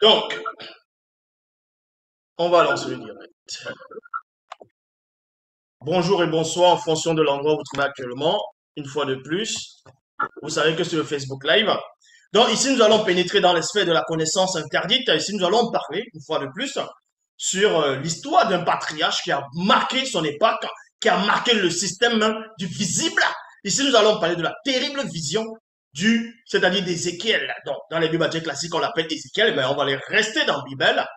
Donc, on va lancer le direct. Bonjour et bonsoir en fonction de l'endroit où vous vous trouvez actuellement. Une fois de plus, vous savez que c'est le Facebook Live. Donc ici, nous allons pénétrer dans les sphères de la connaissance interdite. Ici, nous allons parler, une fois de plus, sur l'histoire d'un patriarche qui a marqué son époque, qui a marqué le système du visible. Ici, nous allons parler de la terrible vision c'est-à-dire d'Ézéchiel. Donc, dans les Bibles classiques, on l'appelle Ézéchiel, mais on va aller rester dans la Bible.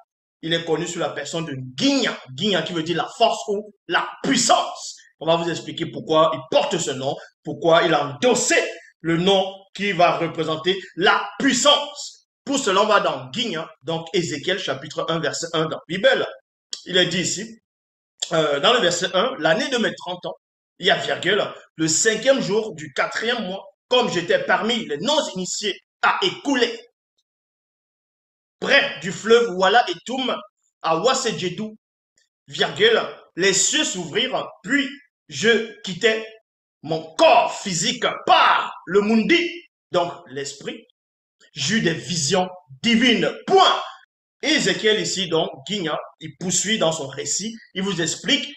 Il est connu sous la personne de Guignan. Guignan qui veut dire la force ou la puissance. On va vous expliquer pourquoi il porte ce nom, pourquoi il a endossé le nom qui va représenter la puissance. Pour cela, on va dans Guignan, donc Ézéchiel chapitre 1, verset 1 dans la Bible. Il est dit ici, dans le verset 1, l'année de mes 30 ans, il y a virgule, le 5e jour du 4e mois, comme j'étais parmi les non-initiés à écouler près du fleuve Walla et Toum, à Wassedjedou, virgule, les cieux s'ouvrirent, puis je quittais mon corps physique par le mundi, donc l'esprit, j'eus des visions divines, point. Et Ézéchiel ici, donc, Guignan, il poursuit dans son récit, il vous explique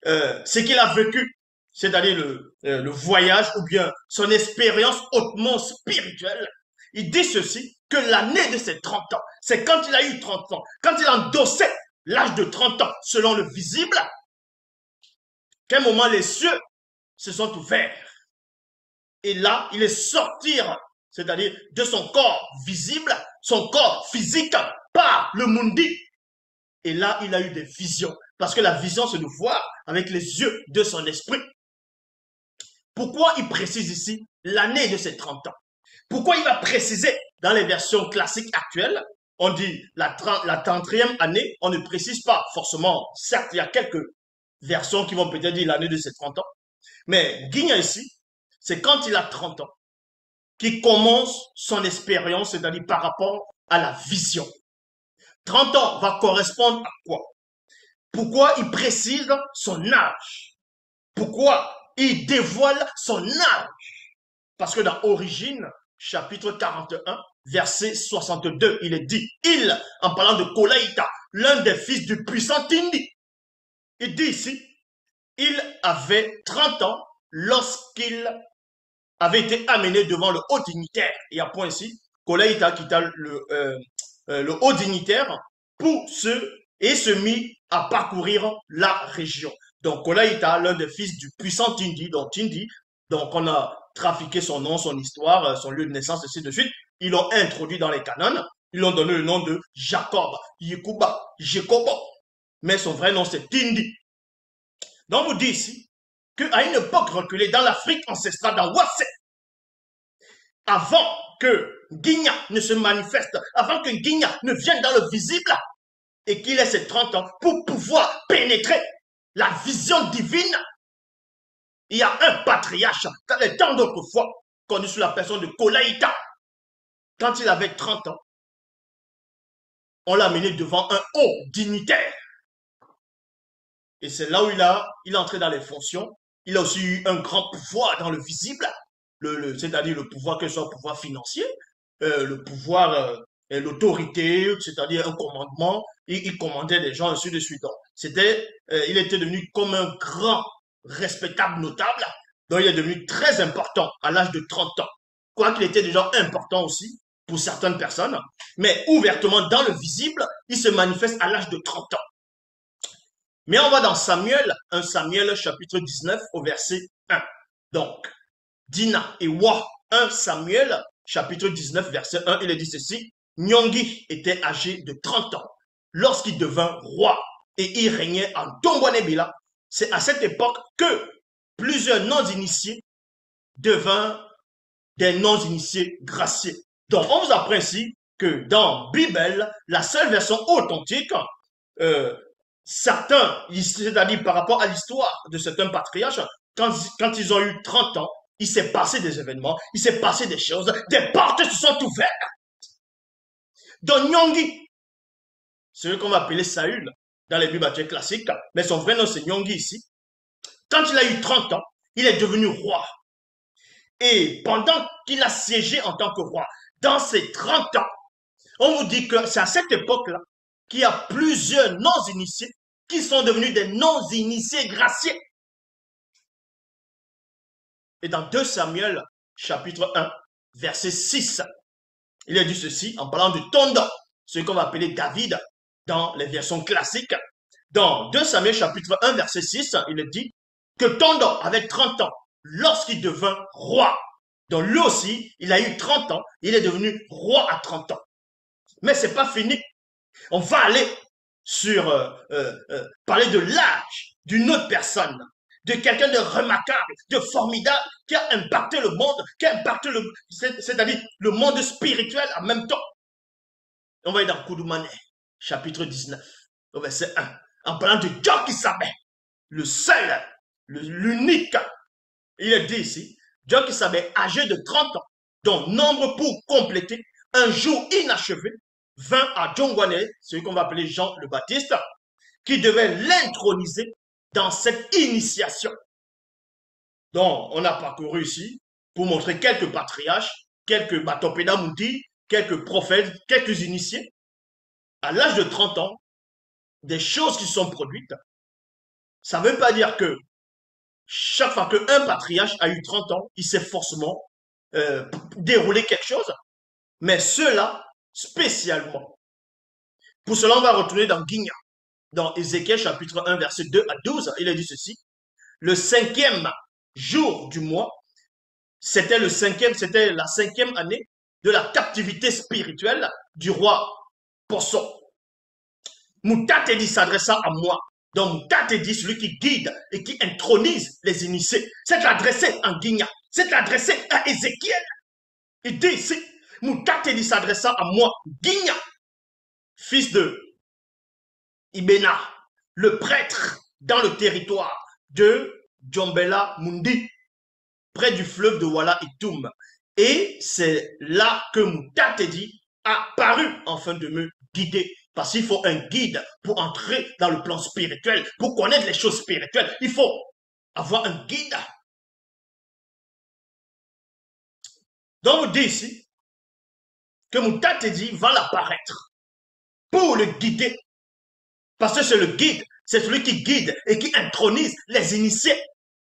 ce qu'il a vécu, c'est-à-dire le voyage ou bien son expérience hautement spirituelle. Il dit ceci, que l'année de ses 30 ans, c'est quand il a eu 30 ans, quand il a endossé l'âge de 30 ans, selon le visible, qu'à un moment les cieux se sont ouverts. Et là, il est sorti, c'est-à-dire de son corps visible, son corps physique, par le mundi. Et là, il a eu des visions. Parce que la vision, c'est de voir avec les yeux de son esprit. Pourquoi il précise ici l'année de ses 30 ans? Pourquoi il va préciser dans les versions classiques actuelles? On dit la 30e année, on ne précise pas forcément. Certes, il y a quelques versions qui vont peut-être dire l'année de ses 30 ans. Mais Guignan ici, c'est quand il a 30 ans qu'il commence son expérience, c'est-à-dire par rapport à la vision. 30 ans va correspondre à quoi? Pourquoi il précise son âge? Pourquoi il dévoile son âge? Parce que dans Origine, chapitre 41, verset 62, il est dit, il, en parlant de Kolaïta, l'un des fils du puissant Tindi, il dit ici, il avait 30 ans lorsqu'il avait été amené devant le haut dignitaire. Il y a point ici, Kolaïta quitta le haut dignitaire pour se mit à parcourir la région. Donc Kolaïta, l'un des fils du puissant Tindi, donc on a trafiqué son nom, son histoire, son lieu de naissance, ainsi de suite. Ils l'ont introduit dans les canons. Ils l'ont donné le nom de Jacob, Yekuba, Jacobo. Mais son vrai nom, c'est Tindi. Donc, on vous dit ici qu'à une époque reculée dans l'Afrique ancestrale, dans Wassé, avant que Guignan ne se manifeste, avant que Guignan ne vienne dans le visible et qu'il ait ses 30 ans pour pouvoir pénétrer la vision divine, il y a un patriarche, dans les temps d'autrefois, connu sous la personne de Kolaïta. Quand il avait 30 ans, on l'a mené devant un haut dignitaire. Et c'est là où il est entré dans les fonctions. Il a aussi eu un grand pouvoir dans le visible, c'est-à-dire le pouvoir, que ce soit le pouvoir financier, le pouvoir, l'autorité, c'est-à-dire un commandement. Il commandait des gens, ainsi de suite. Donc, il était devenu comme un grand, respectable, notable. Donc, il est devenu très important à l'âge de 30 ans. Quoiqu'il était déjà important aussi pour certaines personnes, mais ouvertement dans le visible, il se manifeste à l'âge de 30 ans. Mais on va dans Samuel, 1 Samuel chapitre 19 au verset 1. Donc, Dina et Wa, 1 Samuel chapitre 19 verset 1, il est dit ceci, Nyongi était âgé de 30 ans lorsqu'il devint roi et il régnait en Tombouanébila. C'est à cette époque que plusieurs non-initiés devinrent des non-initiés graciés. Donc, on vous apprend ici que dans Bible, la seule version authentique, certains, c'est-à-dire par rapport à l'histoire de certains patriarches, quand ils ont eu 30 ans, il s'est passé des événements, il s'est passé des choses, des portes se sont ouvertes. Donc Nyongi, celui qu'on va appeler Saül dans les Bibles classiques, mais son vrai nom c'est Nyongi ici, quand il a eu 30 ans, il est devenu roi. Et pendant qu'il a siégé en tant que roi, dans ses 30 ans, On vous dit que c'est à cette époque-là qu'il y a plusieurs non-initiés qui sont devenus des non-initiés graciés. Et dans 2 Samuel, chapitre 1, verset 6, il est dit ceci en parlant de Tondan, ce qu'on va appeler David dans les versions classiques. Dans 2 Samuel, chapitre 1, verset 6, il est dit que Tondan avait 30 ans lorsqu'il devint roi. Donc lui aussi, il a eu 30 ans, il est devenu roi à 30 ans. Mais c'est pas fini. On va aller sur parler de l'âge d'une autre personne, de quelqu'un de remarquable, de formidable, qui a impacté le monde, qui a impacté c'est-à-dire le monde spirituel en même temps. On va aller dans Koudoumane, chapitre 19, au verset 1, en parlant de Djokisabé, le seul, l'unique. Il est dit ici, Djokisabé, âgé de 30 ans, dont nombre pour compléter un jour inachevé, vint à Djongwane, celui qu'on va appeler Jean le Baptiste, qui devait l'introniser dans cette initiation. Donc, on a parcouru ici pour montrer quelques patriarches, quelques Batopéda Mouti, quelques prophètes, quelques initiés. À l'âge de 30 ans, des choses qui sont produites. Ça ne veut pas dire que chaque fois qu'un patriarche a eu 30 ans, il s'est forcément déroulé quelque chose. Mais ceux-là, spécialement. Pour cela, on va retourner dans Guigna, dans Ézéchiel chapitre 1, verset 2 à 12. Il est dit ceci. Le 5e jour du mois, c'était la 5e année de la captivité spirituelle du roi Poisson. Moutatedi s'adressa à moi. Donc Moutatedi, celui qui guide et qui intronise les initiés, c'est adressé en Guigna, c'est adressé à Ézéchiel. Il dit ici, Moutatedi s'adressa à moi, Guigna, fils de Ibena, le prêtre dans le territoire de Djombela Mundi, près du fleuve de Wala Itoum. Et c'est là que Moutatedi a paru afin de me guider. Parce qu'il faut un guide pour entrer dans le plan spirituel, pour connaître les choses spirituelles. Il faut avoir un guide. Donc, on dit ici que Moutatedi va l'apparaître pour le guider. Parce que c'est le guide, c'est celui qui guide et qui intronise les initiés.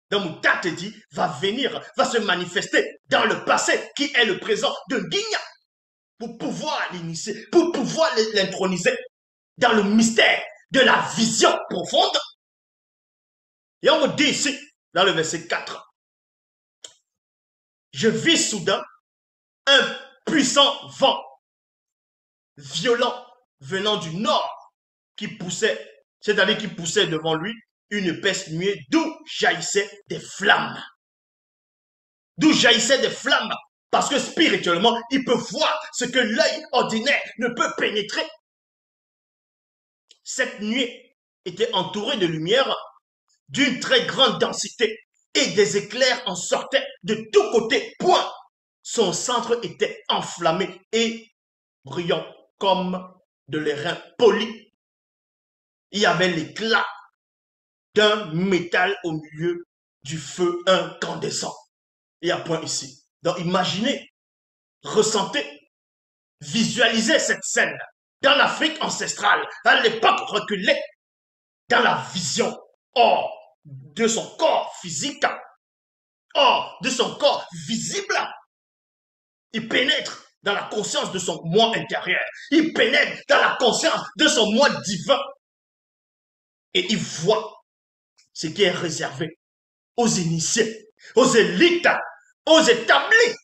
Donc, Moutatedi va venir, va se manifester dans le passé qui est le présent de Guigna pour pouvoir l'initier, pour pouvoir l'introniser dans le mystère de la vision profonde. Et on me dit ici, dans le verset 4, je vis soudain un puissant vent violent venant du nord qui poussait, c'est-à-dire qui poussait devant lui une épaisse nuée d'où jaillissaient des flammes. D'où jaillissaient des flammes. Parce que spirituellement, il peut voir ce que l'œil ordinaire ne peut pénétrer. Cette nuée était entourée de lumière d'une très grande densité et des éclairs en sortaient de tous côtés. Point. Son centre était enflammé et brillant comme de l'airain poli. Il y avait l'éclat d'un métal au milieu du feu incandescent. Il y a point ici. Donc imaginez, ressentez, visualisez cette scène dans l'Afrique ancestrale, à l'époque reculée, dans la vision, hors de son corps physique, hors de son corps visible. Il pénètre dans la conscience de son moi intérieur. Il pénètre dans la conscience de son moi divin. Et il voit ce qui est réservé aux initiés, aux élites, aux établis.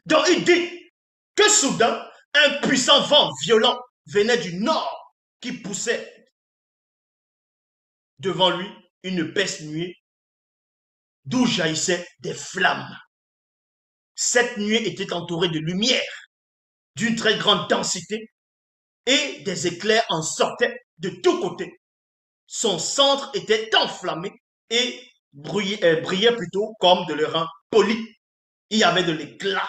Donc il dit que soudain, un puissant vent violent venait du nord qui poussait devant lui une épaisse nuée d'où jaillissaient des flammes. Cette nuée était entourée de lumière d'une très grande densité et des éclairs en sortaient de tous côtés. Son centre était enflammé et brillait plutôt comme de l'airain poli. Il y avait de l'éclat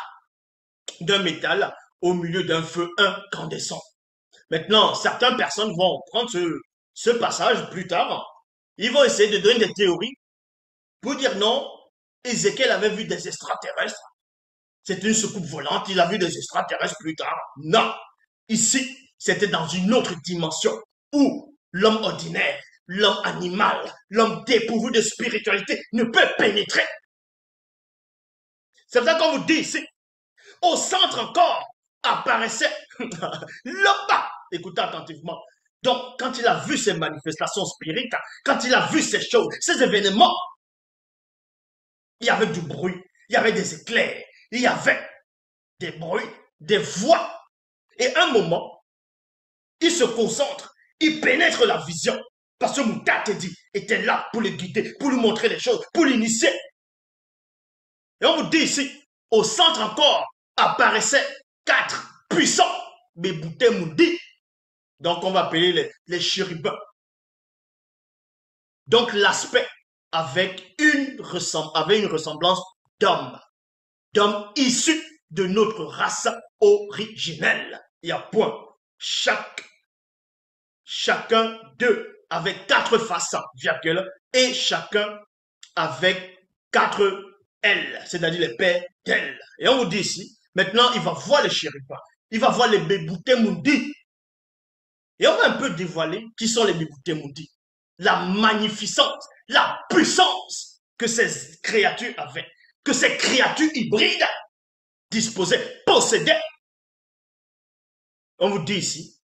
d'un métal au milieu d'un feu incandescent. Maintenant, certaines personnes vont prendre ce passage plus tard. Ils vont essayer de donner des théories pour dire non, Ézéchiel avait vu des extraterrestres. C'était une soucoupe volante, il a vu des extraterrestres plus tard. Non. Ici, c'était dans une autre dimension où l'homme ordinaire, l'homme animal, l'homme dépourvu de spiritualité ne peut pénétrer. C'est pour ça qu'on vous dit ici, au centre encore apparaissait là-bas. Écoutez attentivement. Donc, quand il a vu ces manifestations spirites, quand il a vu ces choses, ces événements, il y avait du bruit, il y avait des éclairs, il y avait des bruits, des voix. Et à un moment, il se concentre, il pénètre la vision. Parce que Moutatedi était là pour le guider, pour lui montrer les choses, pour l'initier. Et on vous dit ici, au centre encore, apparaissaient 4 puissants Bébouté Moudi. Donc on va appeler les chérubins. Donc l'aspect avec une ressemblance d'homme issu de notre race originelle. Il y a point. Chacun d'eux avec 4 faces, virgule, et chacun avec 4 ailes, c'est-à-dire les paires d'ailes. Et on vous dit ici, maintenant il va voir les chérubins, il va voir les Bébouté Moudi. Et on va un peu dévoiler qui sont les Bébouté Moudi. La magnificence, la puissance que ces créatures avaient, que ces créatures hybrides disposaient, possédaient. On vous dit ici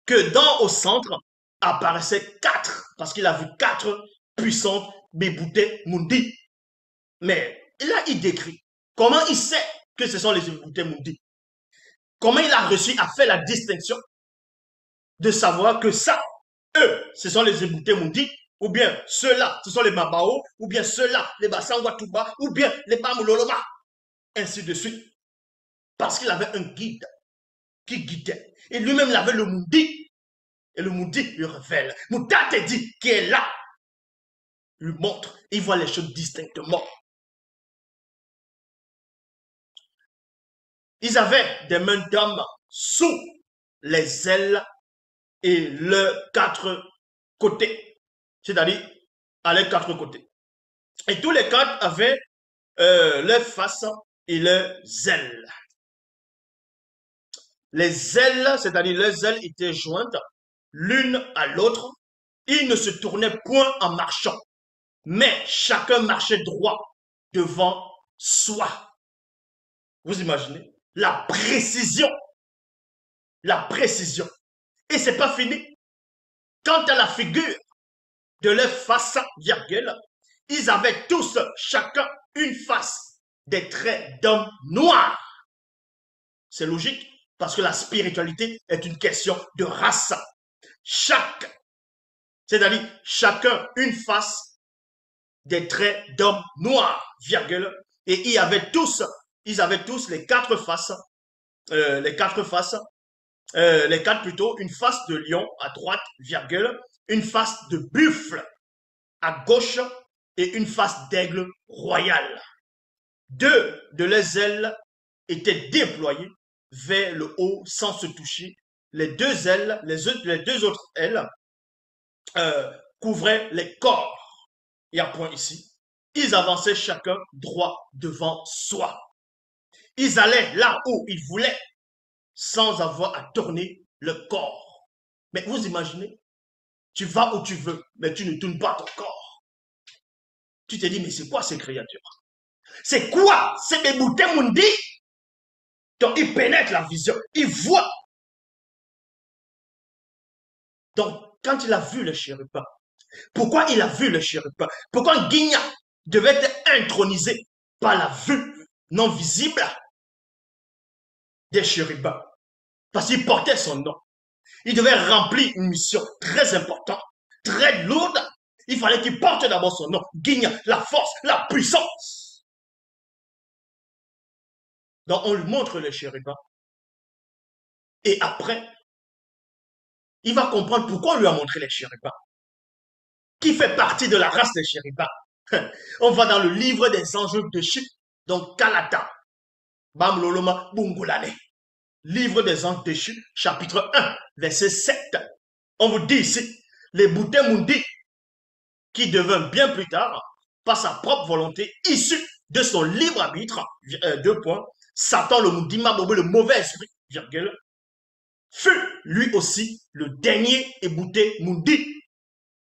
que au centre apparaissaient 4, parce qu'il a vu 4 puissantes Bébouté Moudi. Mais là, il décrit comment il sait que ce sont les Bébouté Moudi. Comment il a réussi à faire la distinction de savoir que ça, eux, ce sont les Bébouté Moudi, ou bien ceux-là, ce sont les Mabao, ou bien ceux-là, les Bassangwatuba, ou bien les Bamuloloma, ainsi de suite. Parce qu'il avait un guide qui guidait. Et lui-même, il avait le Moudi. Et le Moudi lui révèle. Moutatedi qui est là, lui montre. Il voit les choses distinctement. Ils avaient des mains d'homme sous les ailes et leurs 4 côtés. C'est-à-dire à leurs 4 côtés. Et tous les 4 avaient leurs faces et leurs ailes. Les ailes, c'est-à-dire leurs ailes étaient jointes l'une à l'autre. Ils ne se tournaient point en marchant, mais chacun marchait droit devant soi. Vous imaginez? La précision. La précision. Et c'est pas fini. Quant à la figure de leur face, virgule, ils avaient tous, chacun, une face, des traits d'homme noir. C'est logique, parce que la spiritualité est une question de race. C'est-à-dire chacun une face, des traits d'homme noir, virgule, et ils avaient tous les 4 faces, les 4 plutôt, une face de lion à droite, virgule, une face de buffle à gauche et une face d'aigle royal. 2 de leurs ailes étaient déployées vers le haut sans se toucher. Les 2 ailes, les 2 autres ailes couvraient les corps. Il y a point ici. Ils avançaient chacun droit devant soi. Ils allaient là où ils voulaient sans avoir à tourner le corps. Mais vous imaginez, tu vas où tu veux, mais tu ne tournes pas ton corps. Tu te dis, mais c'est quoi ces créatures? C'est quoi ces Bébouté Moudi? Donc, ils pénètrent la vision, ils voient. Donc, quand il a vu le chérubin, pourquoi il a vu le chérubin? Pourquoi Guigna devait être intronisé par la vue non visible des chérubins? Parce qu'il portait son nom. Il devait remplir une mission très importante, très lourde. Il fallait qu'il porte d'abord son nom. Guigna, la force, la puissance. Donc on lui montre le chérubin. Et après, il va comprendre pourquoi on lui a montré les chérubins. Qui fait partie de la race des chérubins. On va dans le livre des anges déchus. Donc Kalata, Bamloloma, Bungulane. Livre des anges déchus, chapitre 1, verset 7. On vous dit ici, les Bouté Moudi, qui devint bien plus tard, par sa propre volonté, issu de son libre arbitre, deux points, Satan, le Mundima Bobo, le mauvais esprit, virgule, fut lui aussi le dernier ébouté Mundi,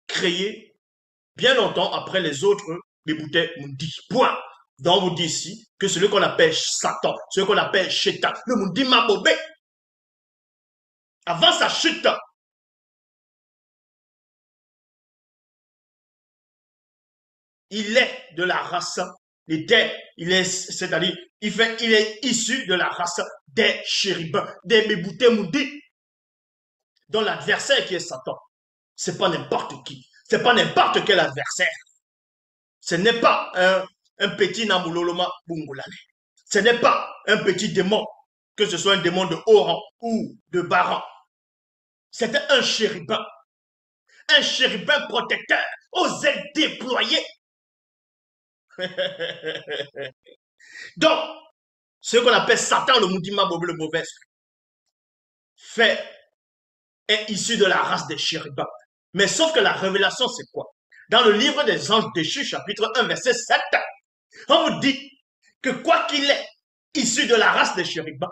créé bien longtemps après les autres éboutés Mundi. Point. Donc, on vous dit ici que celui qu'on appelle Satan, celui qu'on appelle Shaitan, le Mundima Bobo, avant sa chute, il est de la race c'est-à-dire, il est issu de la race des chérubins, des béboutés moudis, dont l'adversaire qui est Satan. C'est pas n'importe qui, c'est pas n'importe quel adversaire. Ce n'est pas un petit Namuloloma Bungulane. Ce n'est pas un petit démon, que ce soit un démon de haut rang ou de bas rang. C'était un chérubin protecteur aux ailes déployées. Donc, ce qu'on appelle Satan, le Mundima Bobo, le mauvais esprit, est issu de la race des chérubins. Mais sauf que la révélation, c'est quoi? Dans le livre des anges déchus, chapitre 1, verset 7, on vous dit que quoi qu'il est issu de la race des chérubins,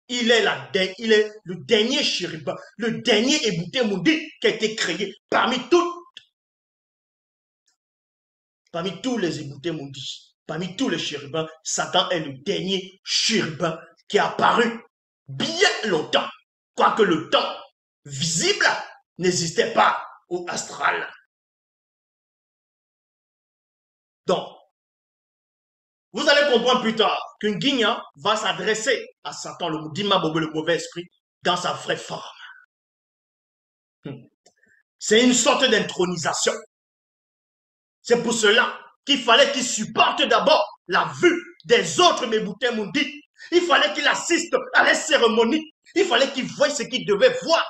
il est le dernier chérubin, le dernier ébouté moudi qui a été créé parmi tous les éboutés maudits, parmi tous les chérubins. Satan est le dernier chérubin qui est apparu bien longtemps, quoique le temps visible n'existait pas au astral. Donc, vous allez comprendre plus tard qu'un guignat va s'adresser à Satan, le Mundima Bobo, le mauvais esprit, dans sa vraie forme. C'est une sorte d'intronisation. C'est pour cela qu'il fallait qu'il supporte d'abord la vue des autres Méboutés Mundi. Il fallait qu'il assiste à la cérémonie. Il fallait qu'il voie ce qu'il devait voir,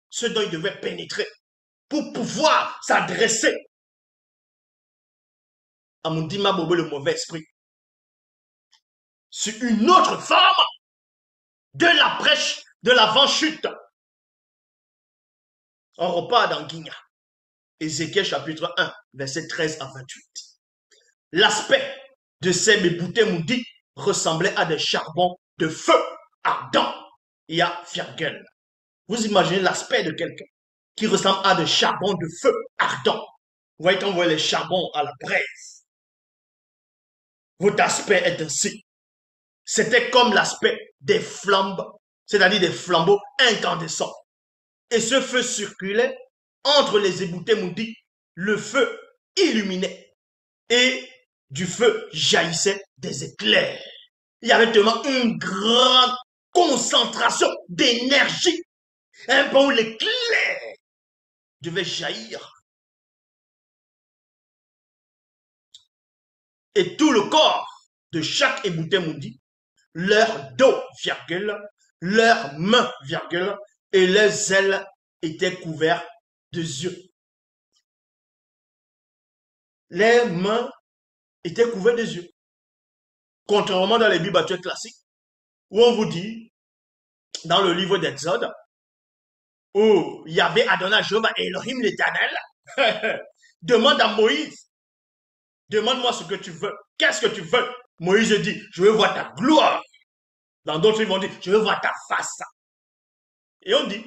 ce dont il devait pénétrer, pour pouvoir s'adresser à Mundima Bobo, le mauvais esprit, sur une autre forme de l'après, de l'avant-chute. On repart dans Guigna. Ézéchiel chapitre 1, verset 13 à 28. L'aspect de ces Méboutés Mundi ressemblait à des charbons de feu ardents et à virgule. Vous imaginez l'aspect de quelqu'un qui ressemble à des charbons de feu ardents. Vous voyez quand on voit les charbons à la braise. Votre aspect est ainsi. C'était comme l'aspect des flambeaux, c'est-à-dire des flambeaux incandescents. Et ce feu circulait entre les éboutés maudits. Le feu illuminait et du feu jaillissait des éclairs. Il y avait tellement une grande concentration d'énergie, un point où l'éclair devait jaillir. Et tout le corps de chaque ébouté maudit, leur dos, virgule, leurs mains, virgule, et leurs ailes étaient couverts de yeux. Les mains étaient couvertes de yeux. Contrairement dans les Bibles classiques, où on vous dit, dans le livre d'Exode, où il y avait Adonai Jéhovah et Elohim l'Éternel, demande à Moïse, demande-moi ce que tu veux. Qu'est-ce que tu veux? Moïse dit, je veux voir ta gloire. Dans d'autres, ils vont dire, je veux voir ta face. Et on dit,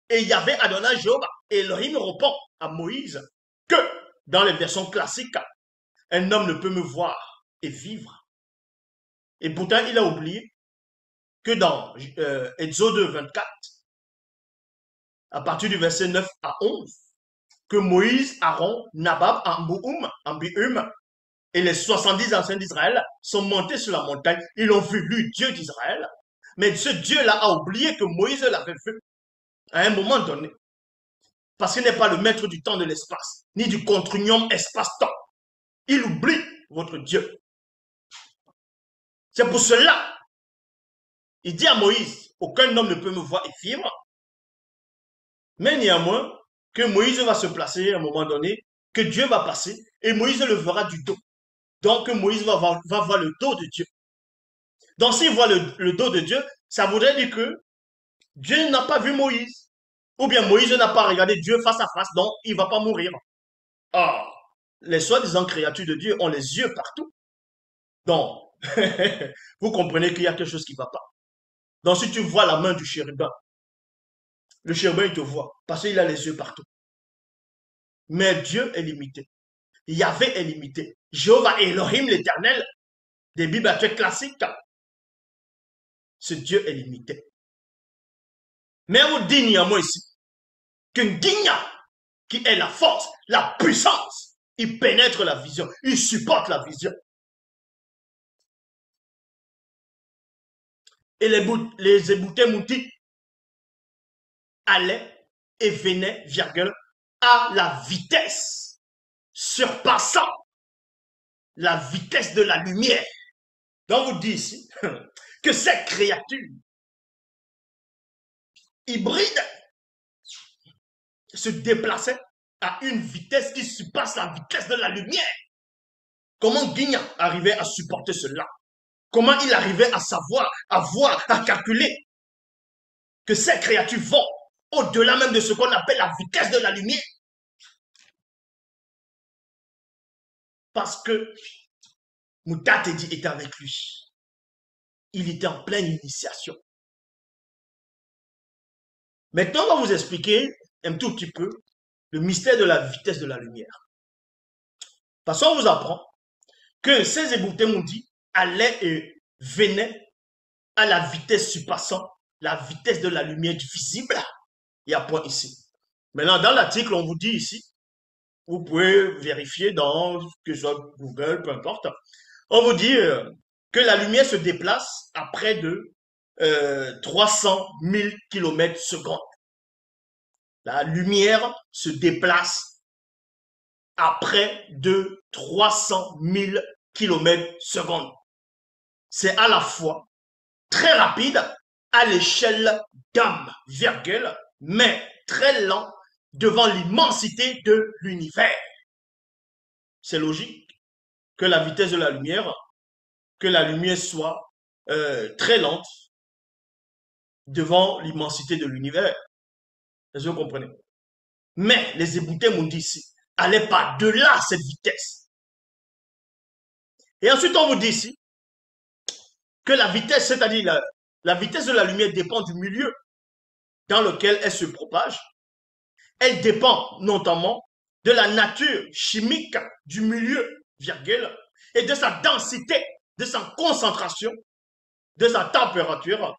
et il y avait Adonai Jéhovah. Et Elohim répond à Moïse que, dans les versions classiques, un homme ne peut me voir et vivre. Et pourtant, il a oublié que dans Exode 24, à partir du verset 9 à 11, que Moïse, Aaron, Nabab, Ambium et les 70 anciens d'Israël sont montés sur la montagne. Ils ont vu le Dieu d'Israël. Mais ce Dieu-là a oublié que Moïse l'avait fait à un moment donné. Parce qu'il n'est pas le maître du temps de l'espace, ni du continuum espace-temps. Il oublie votre Dieu. C'est pour cela, il dit à Moïse, aucun homme ne peut me voir et vivre. Mais néanmoins, que Moïse va se placer à un moment donné, que Dieu va passer, et Moïse le verra du dos. Donc Moïse va voir le dos de Dieu. Donc s'il voit le dos de Dieu, ça voudrait dire que Dieu n'a pas vu Moïse. Ou bien Moïse n'a pas regardé Dieu face à face, donc il ne va pas mourir. Ah, les soi-disant créatures de Dieu ont les yeux partout. Donc, vous comprenez qu'il y a quelque chose qui ne va pas. Donc, si tu vois la main du chérubin, le chérubin, il te voit parce qu'il a les yeux partout. Mais Dieu est limité. Yahvé est limité. Jéhovah Elohim, l'éternel, des Bibles classiques, ce Dieu est limité. Mais on dit néanmoins ici qu'un Guigna, qui est la force, la puissance, il pénètre la vision, il supporte la vision. Et les éboutés moutis allaient et venaient, virgule, à la vitesse surpassant la vitesse de la lumière. Donc, on vous dit ici que ces créatures hybrides se déplaçaient à une vitesse qui surpasse la vitesse de la lumière. Comment Guignan arrivait à supporter cela? Comment il arrivait à savoir, à voir, à calculer que ces créatures vont au-delà même de ce qu'on appelle la vitesse de la lumière? Parce que Moutatedi était avec lui. Il était en pleine initiation. Maintenant, on va vous expliquer un tout petit peu le mystère de la vitesse de la lumière. Parce qu'on vous apprend que ces éboutés moudis allaient et venaient à la vitesse surpassant la vitesse de la lumière visible. Il y a point ici. Maintenant, dans l'article, on vous dit ici, vous pouvez vérifier dans, que ce soit Google, peu importe, on vous dit que la lumière se déplace à près de 300 000 km secondes. La lumière se déplace à près de 300 000 km secondes. C'est à la fois très rapide à l'échelle d'âme, virgule, mais très lent devant l'immensité de l'univers. C'est logique que la vitesse de la lumière, que la lumière soit très lente devant l'immensité de l'univers. Est-ce que vous comprenez? Mais les éboutés m'ont dit ici, allez pas de là cette vitesse. Et ensuite, on vous dit ici que la vitesse, c'est-à-dire la vitesse de la lumière dépend du milieu dans lequel elle se propage. Elle dépend notamment de la nature chimique du milieu, virgule, et de sa densité, de sa concentration, de sa température,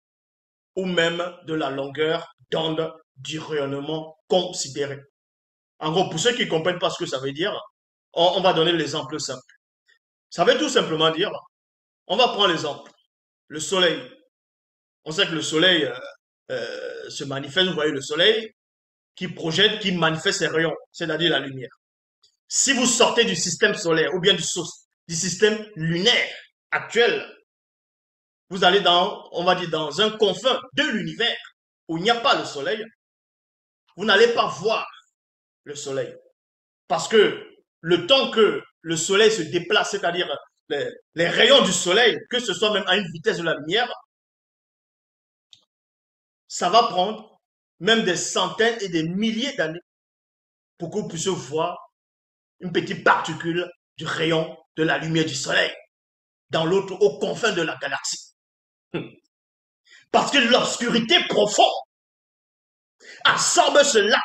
ou même de la longueur d'onde du rayonnement considéré. En gros, pour ceux qui ne comprennent pas ce que ça veut dire, on va donner l'exemple simple. Ça veut tout simplement dire, on va prendre l'exemple, le soleil. On sait que le soleil se manifeste, vous voyez le soleil qui projette, qui manifeste ses rayons, c'est-à-dire la lumière. Si vous sortez du système solaire ou bien du système lunaire actuel, vous allez dans, on va dire, dans un confin de l'univers où il n'y a pas le soleil, vous n'allez pas voir le soleil. Parce que le temps que le soleil se déplace, c'est-à-dire les rayons du soleil, que ce soit même à une vitesse de la lumière, ça va prendre même des centaines et des milliers d'années pour que vous puissiez voir une petite particule du rayon de la lumière du soleil dans l'autre, aux confins de la galaxie. Parce que l'obscurité profonde absorbe cela.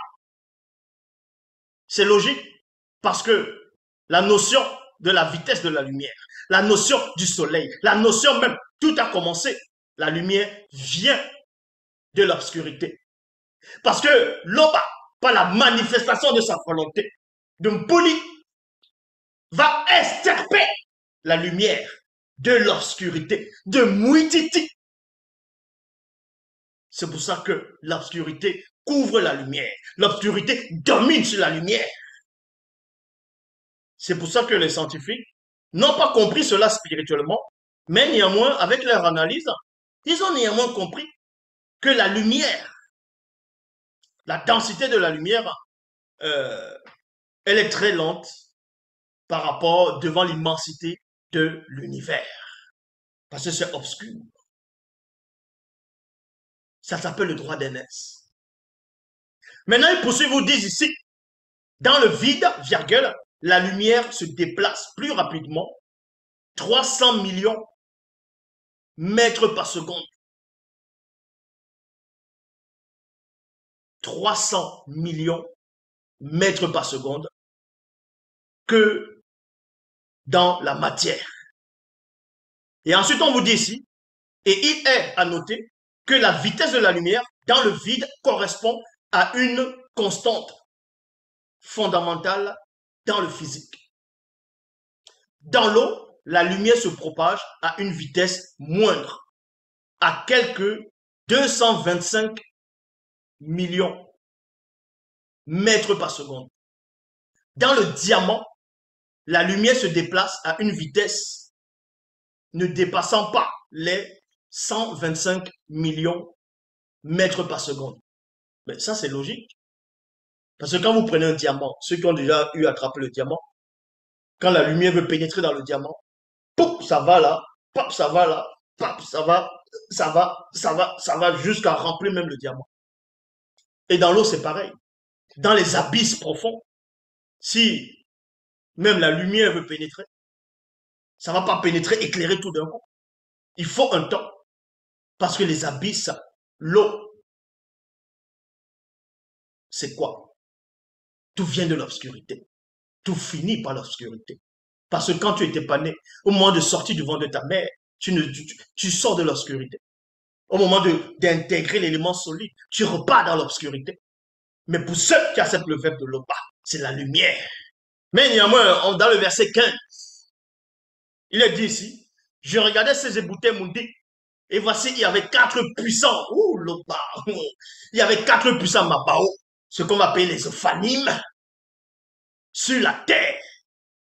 C'est logique parce que la notion de la vitesse de la lumière, la notion du soleil, la notion même, tout a commencé. La lumière vient de l'obscurité. Parce que l'Oba, par la manifestation de sa volonté, de Mpoli, va extirper la lumière de l'obscurité, de Mouititi. C'est pour ça que l'obscurité couvre la lumière. L'obscurité domine sur la lumière. C'est pour ça que les scientifiques n'ont pas compris cela spirituellement, mais néanmoins, avec leur analyse, ils ont néanmoins compris que la lumière, la densité de la lumière, elle est très lente par rapport devant l'immensité de l'univers. Parce que c'est obscur. Ça s'appelle le droit d'aînesse. Maintenant, ils poursuivent, vous disent ici, dans le vide, virgule, la lumière se déplace plus rapidement 300 millions mètres par seconde. 300 millions mètres par seconde que dans la matière. Et ensuite, on vous dit ici, et il est à noter que la vitesse de la lumière dans le vide correspond à une constante fondamentale dans le physique. Dans l'eau, la lumière se propage à une vitesse moindre, à quelques 225 millions mètres par seconde. Dans le diamant, la lumière se déplace à une vitesse ne dépassant pas les 125 millions mètres par seconde. Mais ça, c'est logique. Parce que quand vous prenez un diamant, ceux qui ont déjà eu à attraper le diamant, quand la lumière veut pénétrer dans le diamant, pouf, ça va là, pop, ça va là, pop, ça va jusqu'à remplir même le diamant. Et dans l'eau, c'est pareil. Dans les abysses profonds, si même la lumière veut pénétrer, ça ne va pas pénétrer, éclairer tout d'un coup. Il faut un temps. Parce que les abysses, l'eau, c'est quoi? Tout vient de l'obscurité. Tout finit par l'obscurité. Parce que quand tu n'étais pas né, au moment de sortir du ventre de ta mère, tu sors de l'obscurité. Au moment d'intégrer l'élément solide, tu repars dans l'obscurité. Mais pour ceux qui acceptent le verbe de l'Oba, c'est la lumière. Mais néanmoins, dans le verset 15, il est dit ici, je regardais ces éboutés Mundi, et voici, il y avait 4 puissants. Ouh, l'Oba. Il y avait 4 puissants Mabao, ce qu'on appelle les ophanimes, sur la terre,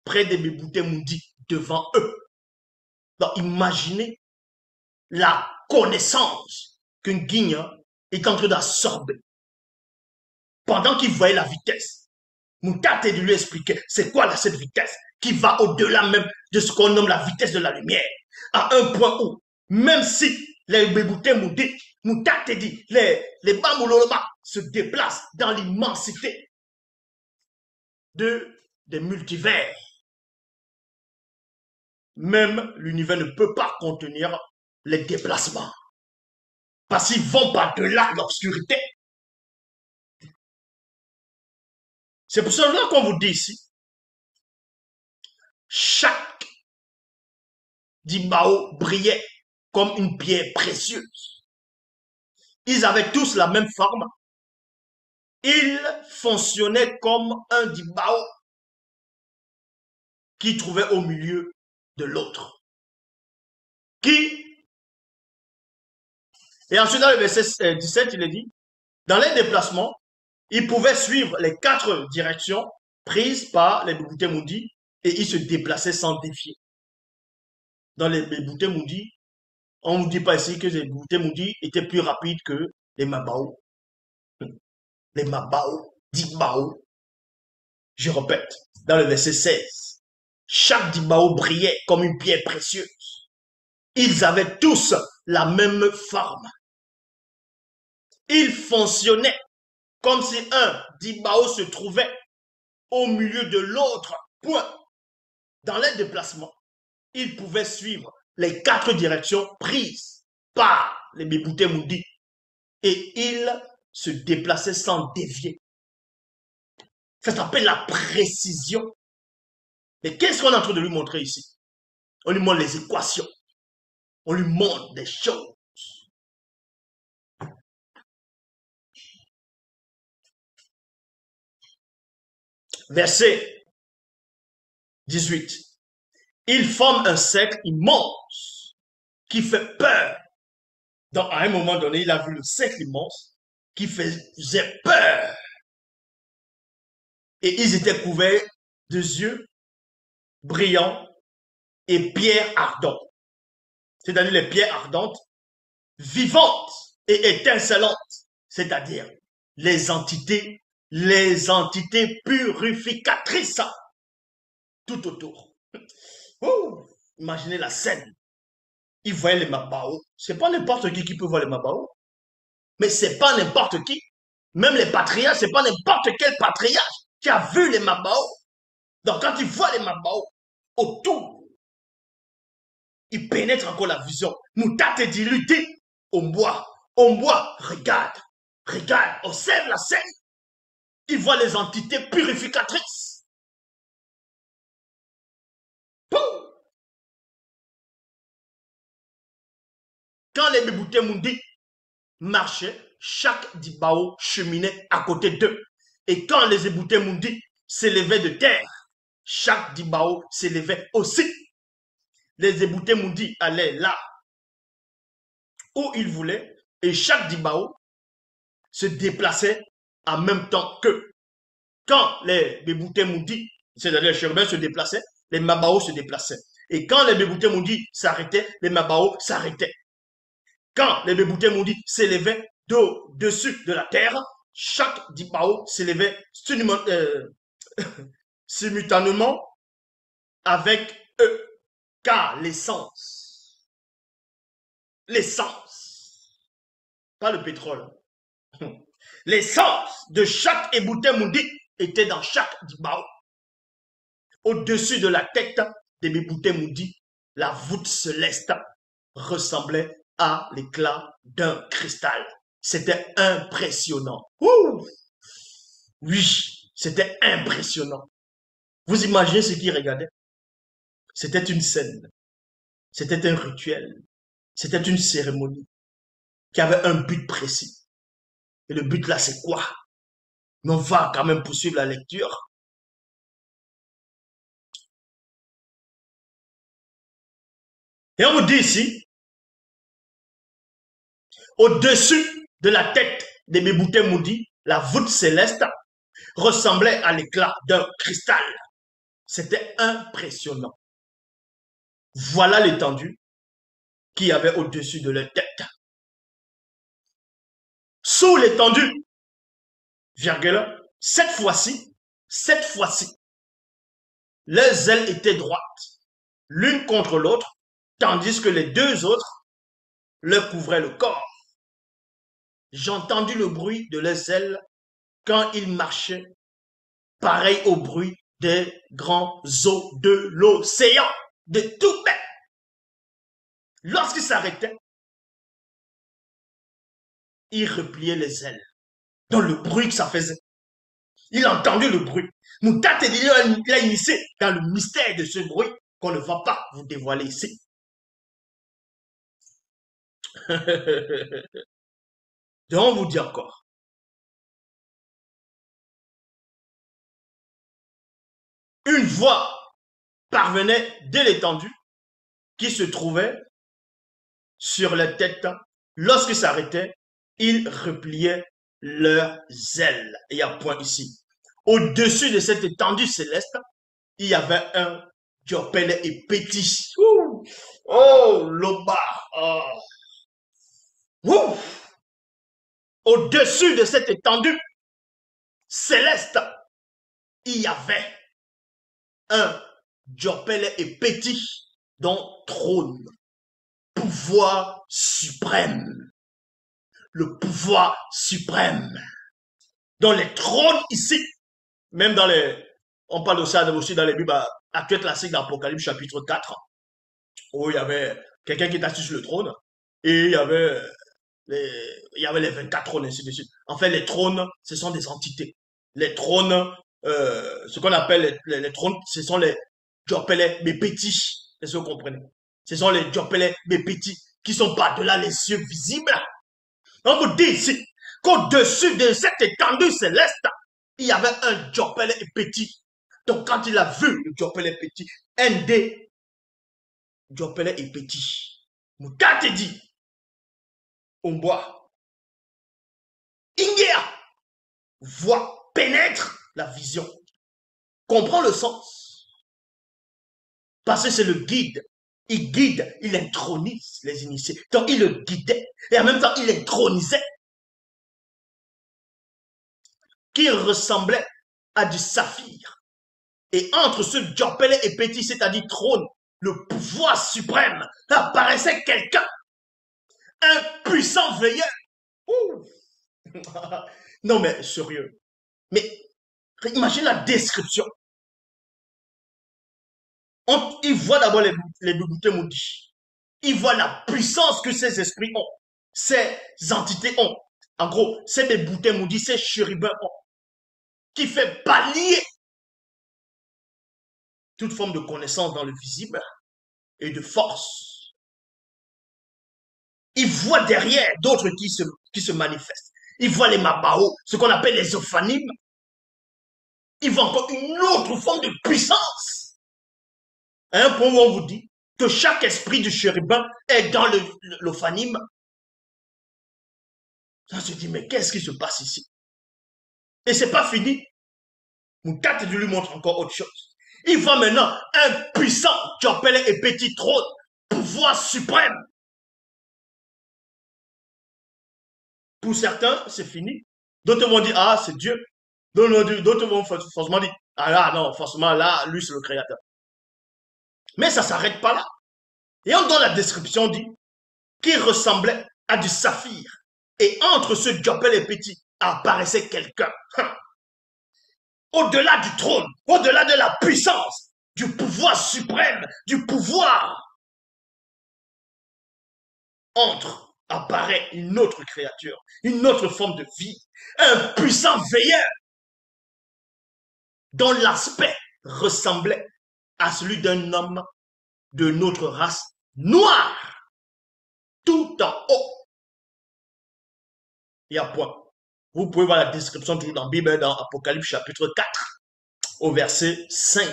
près des éboutés Mundi, devant eux. Donc, imaginez la connaissance qu'un guigne est en train d'absorber. Pendant qu'il voyait la vitesse, Moutate de lui expliquer c'est quoi là, cette vitesse qui va au-delà même de ce qu'on nomme la vitesse de la lumière. À un point où, même si les béboutés Moutate dit, les Bamouloba se déplacent dans l'immensité des multivers. Même l'univers ne peut pas contenir les déplacements. Parce qu'ils vont par-delà l'obscurité. C'est pour cela qu'on vous dit ici, chaque Dibao brillait comme une pierre précieuse. Ils avaient tous la même forme. Ils fonctionnaient comme un Dibao qui trouvait au milieu de l'autre. Et ensuite dans le verset 17, il est dit, dans les déplacements, ils pouvaient suivre les 4 directions prises par les Bébouté-Moudi et ils se déplaçaient sans défier. Dans les Bébouté-Moudi, on ne vous dit pas ici que les Bébouté-Moudi étaient plus rapides que les Mabao. Les Mabao, Dibao. Je répète, dans le verset 16, chaque Dibao brillait comme une pierre précieuse. Ils avaient tous la même forme. Ils fonctionnaient comme si un Dibao se trouvait au milieu de l'autre point. Dans les déplacements, ils pouvaient suivre les 4 directions prises par les Bébouté Moudi et ils se déplaçaient sans dévier. Ça s'appelle la précision. Mais qu'est-ce qu'on est en train de lui montrer ici? On lui montre les équations. On lui montre des choses. Verset 18. Il forme un cercle immense qui fait peur. Donc, à un moment donné, il a vu le cercle immense qui faisait peur. Et ils étaient couverts de yeux brillants et pierres ardentes. C'est-à-dire les pierres ardentes, vivantes et étincelantes. C'est-à-dire les entités purificatrices tout autour. Oh, imaginez la scène. Ils voyaient les Mabao. C'est pas n'importe qui peut voir les Mabao. Mais c'est pas n'importe qui. Même les patriarches, c'est pas n'importe quel patriarche qui a vu les Mabao. Donc quand ils voient les Mabao autour, Il pénètre encore la vision. Moutate dit, lui dit, on boit, regarde, regarde, observe la scène. Il voit les entités purificatrices. Poum! Quand les Béboutés Mundi marchaient, chaque Dibao cheminait à côté d'eux. Et quand les Béboutés Mundi s'élevaient de terre, chaque Dibao s'élevait aussi. Les Éboutés Mundi allaient là où ils voulaient et chaque Dibao se déplaçait en même temps qu'eux. Quand les Béboutés Mundi, c'est-à-dire les chérubins se déplaçaient, les Mabao se déplaçaient. Et quand les Béboutés Mundi s'arrêtaient, les Mabao s'arrêtaient. Quand les Béboutés Mundi s'élevaient au-dessus de la terre, chaque Dibao s'élevait simultanément avec eux. Car l'essence, pas le pétrole, l'essence de chaque Ébouté Mundi était dans chaque Dibao. Au-dessus de la tête des Béboutés Mundi, la voûte céleste ressemblait à l'éclat d'un cristal. C'était impressionnant. Ouh! Oui, c'était impressionnant. Vous imaginez ce qu'ils regardaient? C'était une scène, c'était un rituel, c'était une cérémonie qui avait un but précis. Et le but là, c'est quoi? Mais on va quand même poursuivre la lecture. Et on vous dit ici, au-dessus de la tête des Béboutés Mundi, la voûte céleste ressemblait à l'éclat d'un cristal. C'était impressionnant. Voilà l'étendue qu'il y avait au-dessus de leur tête. Sous l'étendue, virgule, cette fois-ci, les ailes étaient droites, l'une contre l'autre, tandis que les deux autres leur couvraient le corps. J'entendis le bruit de leurs ailes quand ils marchaient, pareil au bruit des grands eaux de l'océan, de tout bête. Lorsqu'ils s'arrêtaient, ils repliaient les ailes, dans le bruit que ça faisait. Il a entendu le bruit. Moutate l'a initié dans le mystère de ce bruit qu'on ne va pas vous dévoiler ici. Donc on vous dit encore. Une voix parvenait de l'étendue qui se trouvait sur la tête. Lorsqu'ils s'arrêtaient, ils repliaient leurs ailes. Il y a un point ici. Au-dessus de cette étendue céleste, il y avait un Diopèle et petit. Oh, Loba. Oh. Au-dessus de cette étendue céleste, il y avait un Diopèle et petit dont trône, pouvoir suprême. Le pouvoir suprême. Dans les trônes ici, même dans les... On parle de ça aussi dans les Bibles actuelles classiques d'Apocalypse chapitre 4, où il y avait quelqu'un qui était assis sur le trône, et il y avait les 24 trônes, ainsi de suite. En fait, les trônes, ce sont des entités. Les trônes, ce qu'on appelle les trônes, ce sont les Diopèles Bépétis. Est-ce que vous comprenez? Ce sont les Diopèles Bépétis qui sont par-delà les cieux visibles. On vous dit ici qu'au-dessus de cette étendue céleste, il y avait un Diopèle petit. Donc, quand il a vu le Diopèle petit, un des Diopèle petit, Moutate dit, on boit. Ingea voit, pénètre la vision, comprend le sens. Parce que c'est le guide. Il guide, il intronise les initiés. Donc, il le guidait. Et en même temps, il intronisait. Qui ressemblait à du saphir. Et entre ce Diopèle et petit, c'est-à-dire trône, le pouvoir suprême, apparaissait quelqu'un, un puissant veilleur. Ouh. Non mais sérieux. Mais imagine la description. Il voit d'abord les Béboutés Mundi. Il voit la puissance que ces esprits ont, ces entités ont. En gros, c'est des bouteilles maudits, ces chérubins ont, qui fait balayer toute forme de connaissance dans le visible et de force. Il voit derrière d'autres qui se manifestent. Il voit les Mabao, ce qu'on appelle les ophanimes. Il voit encore une autre forme de puissance. À un point où on vous dit que chaque esprit du chérubin est dans l'ophanime. On se dit, mais qu'est-ce qui se passe ici? Et c'est pas fini. Moukate lui montre encore autre chose. Il voit maintenant un puissant Djopele et petit trône, pouvoir suprême. Pour certains, c'est fini. D'autres vont dire, ah, c'est Dieu. D'autres vont forcément dire, ah là, non, forcément, là, lui, c'est le créateur. Mais ça ne s'arrête pas là. Et dans la description, on dit qu'il ressemblait à du saphir. Et entre ce Djopel et petit apparaissait quelqu'un. Au-delà du trône, au-delà de la puissance, du pouvoir suprême, du pouvoir, apparaît une autre créature, une autre forme de vie, un puissant veilleur dont l'aspect ressemblait à celui d'un homme de notre race noire, tout en haut. Il y a point. Vous pouvez voir la description toujours dans la Bible, dans Apocalypse chapitre 4, au verset 5.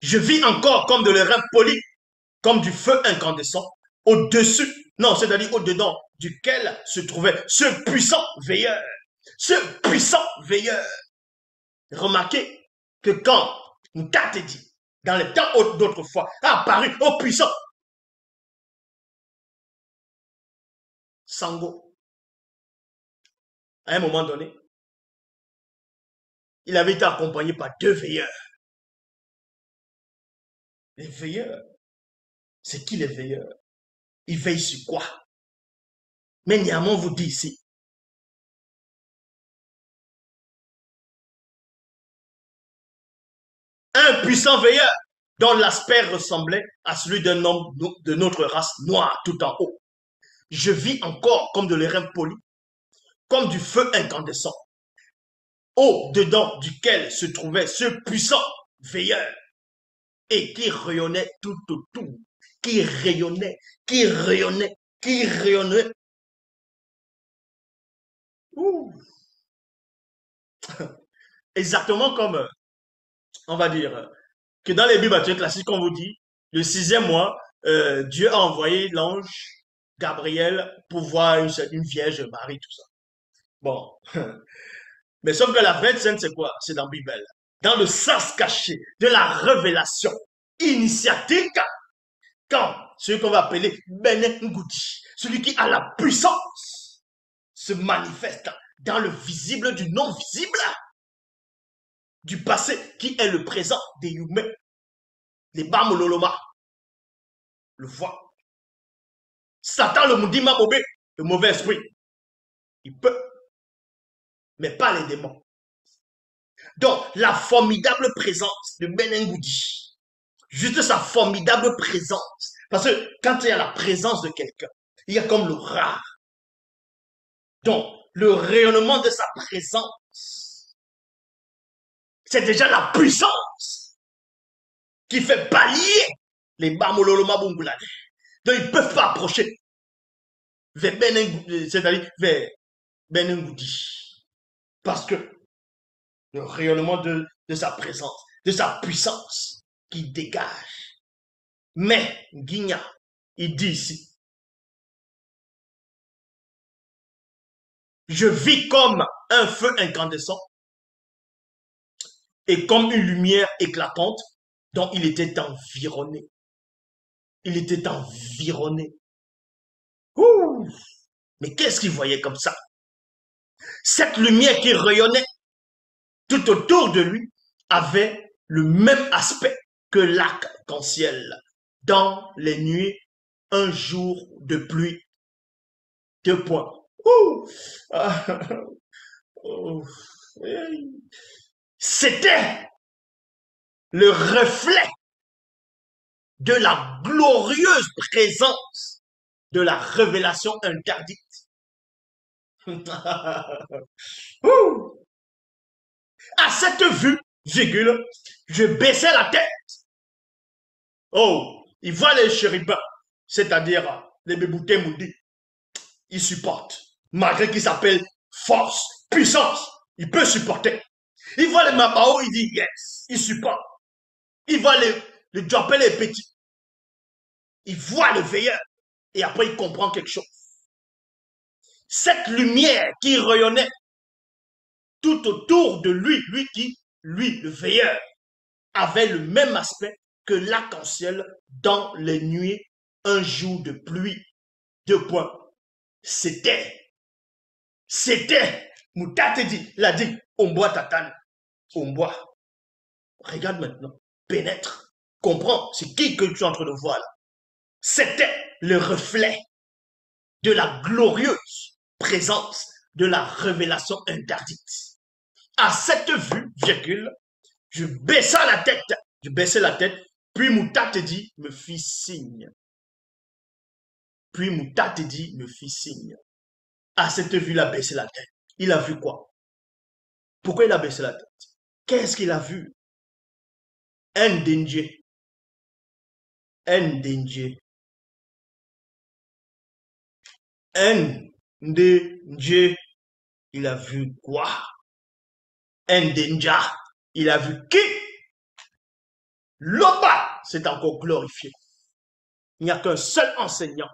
Je vis encore comme de l'airain poli, comme du feu incandescent, au-dessus, non, c'est-à-dire au-dedans duquel se trouvait ce puissant veilleur. Ce puissant veilleur. Remarquez que quand Nkate dit, dans les temps d'autrefois, a apparu au puissant Sango, à un moment donné, il avait été accompagné par deux veilleurs. Les veilleurs, c'est qui les veilleurs? Ils veillent sur quoi? Mais néanmoins, vous dit ici, un puissant veilleur dont l'aspect ressemblait à celui d'un homme de notre race noire tout en haut. Je vis encore comme de l'airain poli, comme du feu incandescent, au-dedans duquel se trouvait ce puissant veilleur et qui rayonnait tout autour, qui rayonnait, qui rayonnait, qui rayonnait. Ouh. Exactement comme, on va dire, que dans les Bibles classiques, on vous dit, le 6e mois, Dieu a envoyé l'ange Gabriel pour voir une Vierge Marie, tout ça. Bon. Mais sauf que la fête sainte, c'est quoi? C'est dans la Bible. Dans le sens caché de la révélation initiatique, quand celui qu'on va appeler Bene Ngudi, celui qui a la puissance, se manifeste dans le visible du non-visible, du passé qui est le présent des humains. Les Bamololoma le voient. Satan, le Moudima Bobé, le mauvais esprit, il peut, mais pas les démons. Donc, la formidable présence de Benengoudi, juste sa formidable présence, parce que quand il y a la présence de quelqu'un, il y a comme l'aura. Donc, le rayonnement de sa présence, c'est déjà la puissance qui fait balayer les Bamololoma Bungulade. Donc, ils ne peuvent pas approcher vers Benengoudi, c'est-à-dire vers Benengoudi. Parce que le rayonnement de sa présence, de sa puissance qui dégage. Mais, Guigna, il dit ici, je vis comme un feu incandescent et comme une lumière éclatante dont il était environné. Il était environné. Ouh! Mais qu'est-ce qu'il voyait comme ça? Cette lumière qui rayonnait tout autour de lui avait le même aspect que l'arc-en-ciel dans les nuits, un jour de pluie. 2 points. Ouh! C'était le reflet de la glorieuse présence de la révélation interdite. À cette vue, virgule, je baissais la tête. Oh, il voit les chérubins, c'est-à-dire les béboutés maudits. Il supporte. Malgré qu'il s'appelle force, puissance, il peut supporter. Il voit les mabao, il dit yes, il supporte. Il voit les djopel et les petits. Il voit le veilleur. Et après, il comprend quelque chose. Cette lumière qui rayonnait tout autour de lui, lui, le veilleur, avait le même aspect que l'arc-en-ciel dans les nuits, un jour de pluie. 2 points. C'était, Moutate dit, il a dit, on boit tatane, on boit. Regarde maintenant, pénètre, comprends, c'est qui que tu es en train de voir là. C'était le reflet de la glorieuse présence de la révélation interdite. À cette vue, virgule, je baissai la tête, puis Moutate dit, me fit signe. Puis Moutate dit, me fit signe. À cette vue, il a baissé la tête. Il a vu quoi? Pourquoi il a baissé la tête? Qu'est-ce qu'il a vu? Un danger. Un danger. Un danger. Il a vu quoi? Un danger. Il a vu qui? L'Oba s'est encore glorifié. Il n'y a qu'un seul enseignant